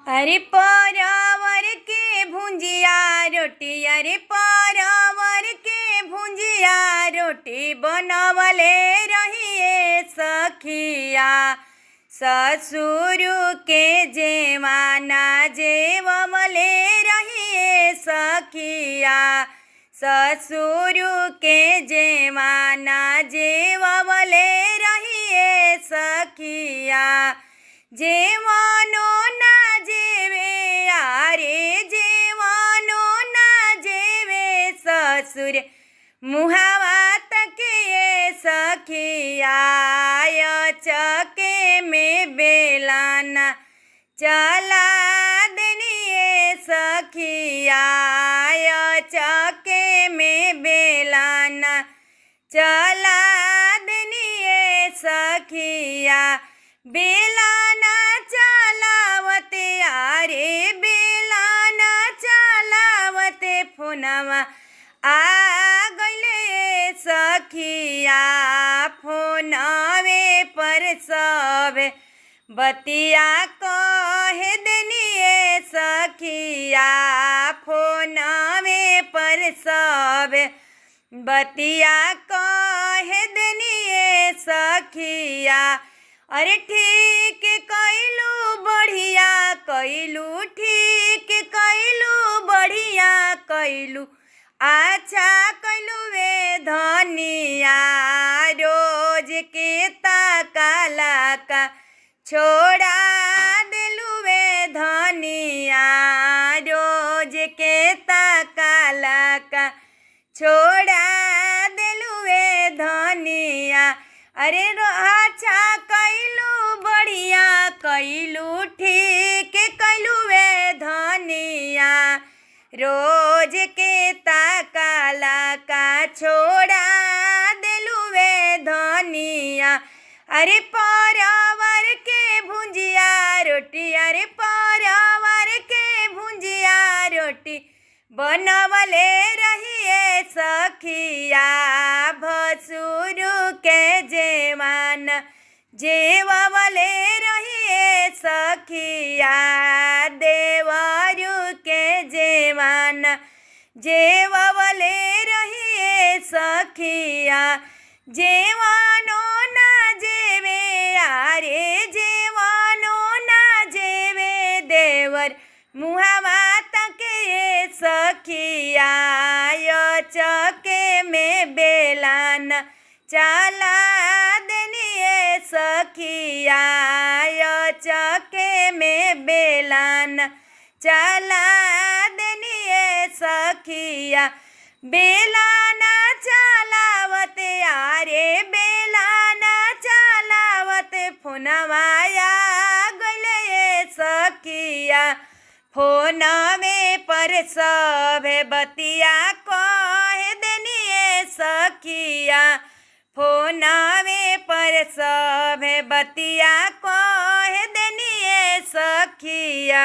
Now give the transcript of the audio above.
अरे परवर के भुंजिया रोटी, अरे परवर के भुंजिया रोटी बनवले रहिए सखिया। ससुर के जेवाना जेवले रहिए सखिया। ससुर के जेवाना जेवले रहिए सखिया। जेवानो ना जेवे आरे जेवानो ना जेवे ससुर मुहावा तकिए सखिया। चके में बेलाना चला देनिए सखिया। चके में बेलाना चला देनिए सखिया। बेलाना चलावते आरे बेलाना चलावते फोनवा आ गइले सखिया। फोनवे पर सब बतिया कहे देनिए सखिया। फोनवे पर सब बतिया कहे देनिए सखिया। अरे ठीक कैलू बढ़िया कैलू, ठीक कैलू बढ़िया कैलू, अच्छा कैलू वे धनिया। रोज के ताकाला का छोड़ा दिलू वे धनिया। रोज के ताकाला का छोड़ा दिलू वे धनिया। अरे अच्छा कैलू बढ़िया कैलू, ठीक कैलू वे धनिया। रोज के ताकाला का छोड़ा दिलू वे धनिया। अरे परवर के भुंजिया रोटी, अरे परवर के भुंजिया रोटी बनवले रहिए सखिया। भसुर के जेवान जेवले रहिए सखिया। देवरु के जेवान जेवले रहिए सखिया। जेवानो ना जेवे आरे जेवानो ना जेवे देवर मुहावा तकिए सखिया। चके में बेलाना चला देनिए सखिया। चके में बेलाना चला देनिए सखिया। बेलाना चलावते आरे बेलाना चलावते फोनवाया गइले सखिया। फोनवे पर सब बतिया कहे देनिए सखिया। फोनवे पर सब बतिया कहे देनिए सखिया।